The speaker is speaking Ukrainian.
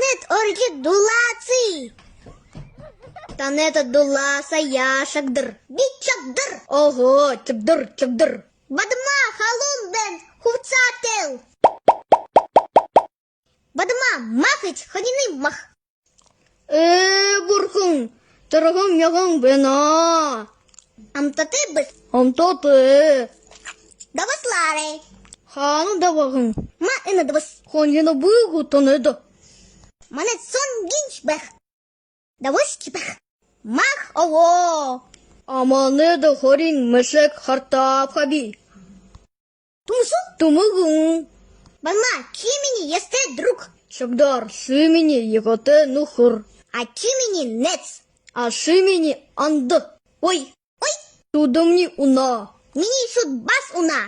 Tanet orji dulasi. Tanet dulasa yaşakdır. Bitçakdır. Ого, çakdır. Badma halun ben huvçatel. Badma mахыч ходіни мах. Бурхун, тарахам ягам бена. Амтати без. Амтати. Давасларе. Хану давахын. Ма ina давас. Хонjena быгу танеда. Манет сон гинчбех. Давас чипех. Мах ово. Аманеда хорин мешек хартап хаби. Тумсу? Тумыгун. Бама, чимини есте друг. Шагдар, шимини еготе нухур. А чимини нец. А шимини анды. Ой. Тудымни уна. Мини шут бас уна.